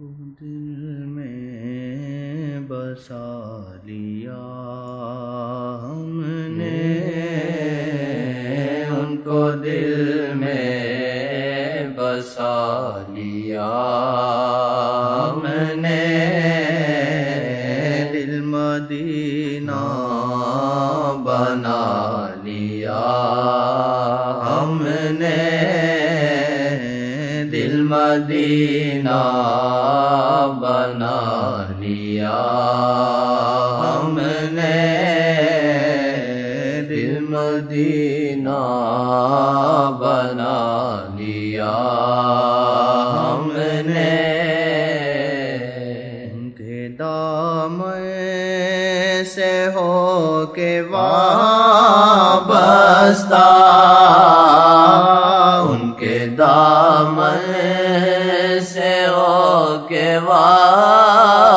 کو دل میں بسا لیا ہم نے، ان کو دل میں بسا لیا ہم نے، دل مدینہ بنا لیا ہم نے، دل مدینہ بنا لیا ہم نے، دل مدینہ بنا لیا ہم نے، ان کے دامن سے ہو کے وابستہ، ان کے دامن سے ہو کے وابستہ،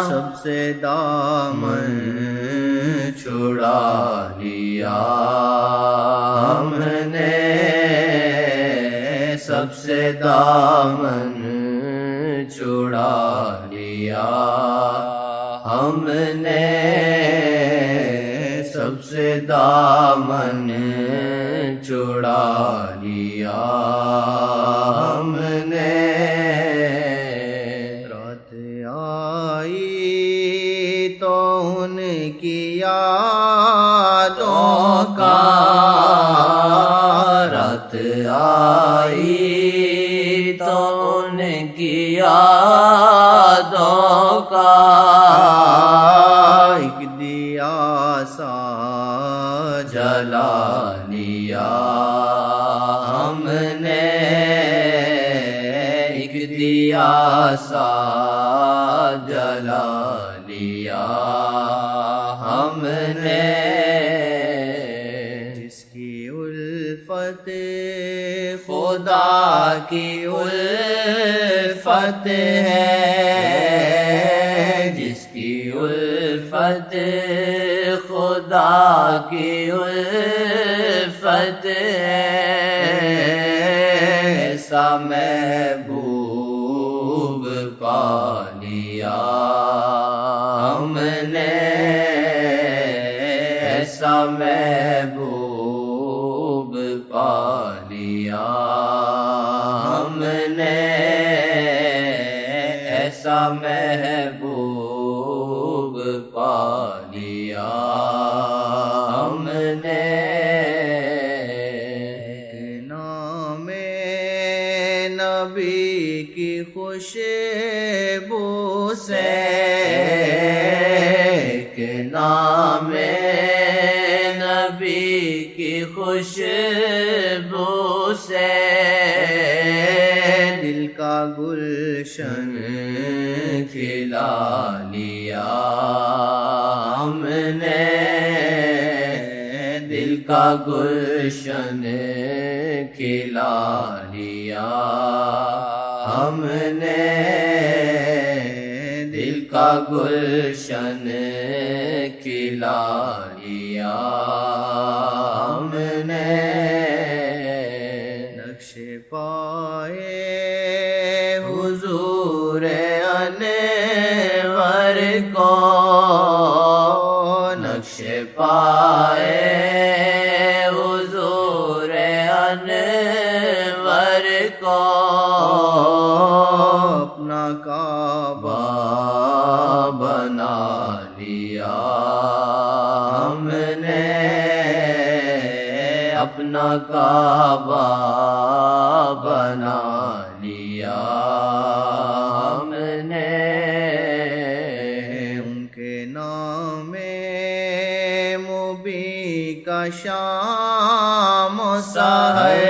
سب سے دامن چھڑا لیا ہم نے، سب سے دامن چھڑا لیا ہم نے، سب سے دامن چھڑا لیا ہم نے، رات آئی تو ان کی یادوں کا، رات آئی تو ان کی یادوں کا، ایک دیا سا جلا لیا ہم نے، ایک دیا سا جلا لیا ہم نے، جس کی الفت خدا کی الفت ہے، جس کی الفت خدا کی الفت ہے، ایسا محبوب پا لیا ہم نے، ایسا محبوب پا لیا ہم نے، ایسا محبوب پا لیا ہم نے، نام نبی کی خوشبو سے، ایک نام نبی کی خوشبو سے، دل کا گلشن کھلا لیا ہم نے، دل کا گلشن کھلا لیا ہم نے، دل کا گلشن کھلا لیا ہم نے، نقش پائے حضور انور کو، نقش پائے حضور انور کو، اپنا کعبہ بنا لیا ہم نے، اپنا کعبہ بنا لیا ہم نے، ان کے نام مبین کا شام و سحر،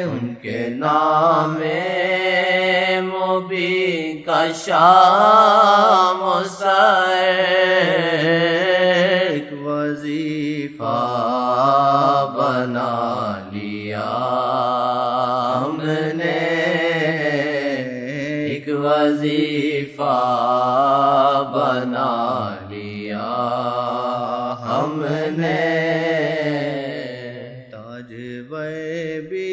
ان کے نام مبین کا شام و سحر، ایک وظیفہ بنا لیا ہم نے، ایک وظیفہ بنا لیا ہم نے، تاج بھی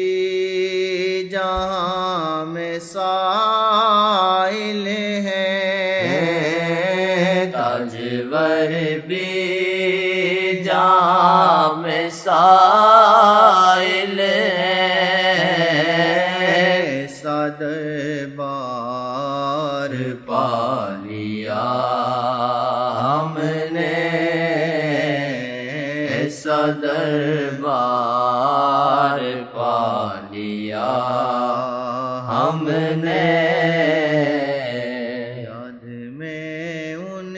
جہاں میں سائل ہے، تاجور بھی جہاں میں سائل ہے، صدر بار پا لیا ہم نے، صدر بار پا لیا ہم نے، یاد میں ان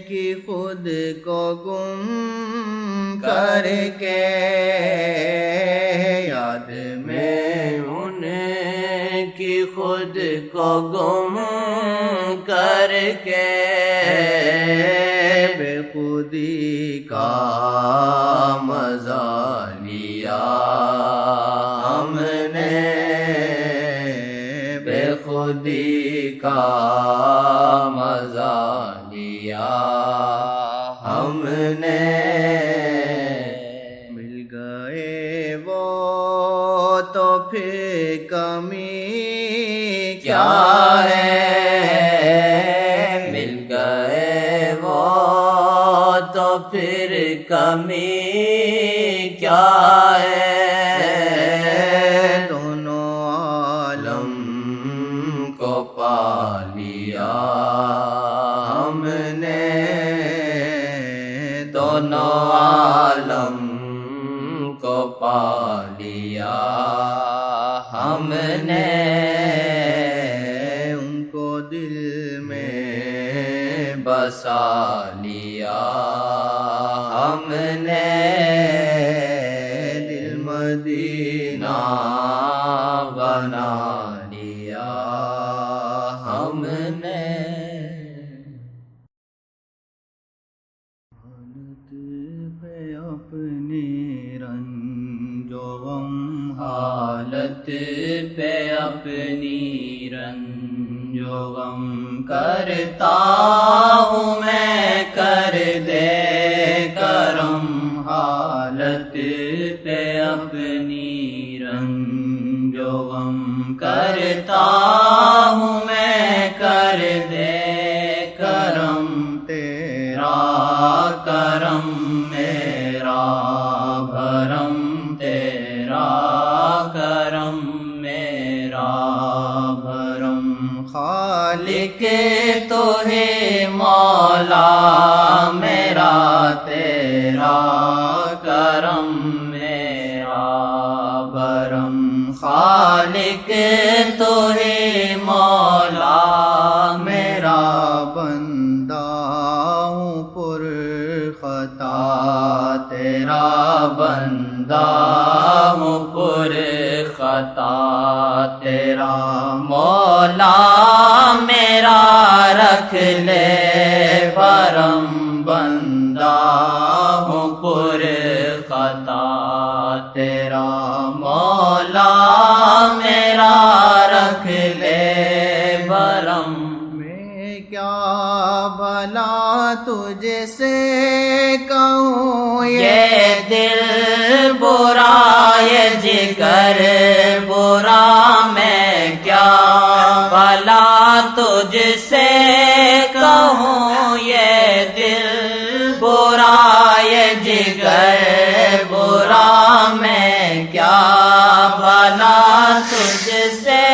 کی خود کو گم کر کے، یاد میں ان کی خود کو گم کر کے، بے خودی کا مزہ لیا ہم نے، بے خودی کا مزہ لیا ہم نے، مل گئے وہ تو پھر کمی کیا ہے، مل گئے وہ تو پھر کمی کیا ہے، دونوں عالم کو پا لیا ہم نے، دونوں عالم کو پا لیا ہم نے، ان کو دل میں بسا لیا ہم نے، دل مدینہ بنا لیا ہم نے، حالت پہ اپنی رنج و غم، حالت پہ اپنی رنج و غم کرتا ہوں میں، کر دے کرم، حالت پہ اپنی رنج و غم کرتا ہوں میں، کر دے کرم، تیرا کرم میرا بھرم، تیرا کرم میرا بھرم، خالق تو ہے مولا میرا، تیرا کرم میرا بھرم، خالق تو ہے مولا میرا، بندہ ہوں پر خطا تیرا بندہ ہوں پر خطا، تیرا مولا میرا رکھ لے بھرم، بندہ ہوں پر خطا، تیرا مولا میرا رکھ لے بھرم، میں کیا بھلا تجھ سے کہوں، یہ دل برا یہ جگر برا، میں کیا بھلا تجھ سے کہوں، یہ دل برا یہ جگر برا، میں کیا بھلا تجھ سے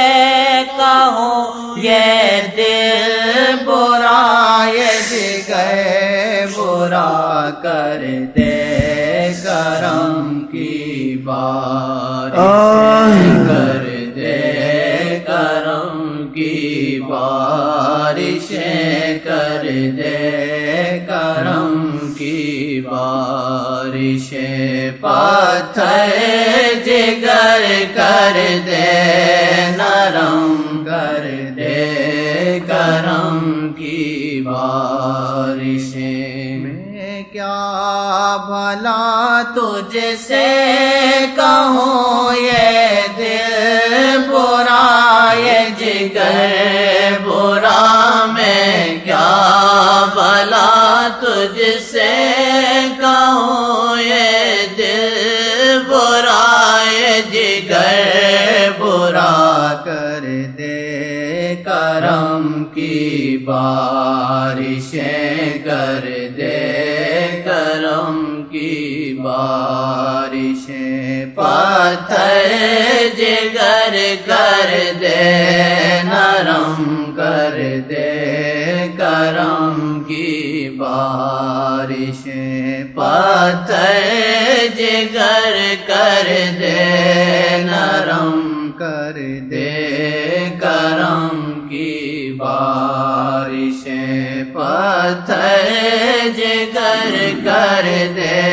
کہوں، یہ دل برا یہ جگر برا، کر دے کرم کی بارش، کر دے کرم کی بارش، کر دے کرم کی بارش، پتھر جگر کر دے نرم، کر دے کرم کی بارش، میں کیا بھلا تجھ سے کہوں، یہ دل برا یہ جگر برا، میں کیا بھلا تجھ سے کہوں، یہ دل برا یہ جگر برا کر دے کرم کی بارشیں کر دے کرم کی بارشیں پتھر جگر کر دے نرم کر دے کرم کی بارشیں پتھر جگر کر دے نرم کر دے کرم کی بارشیں پتھر جگر کر دے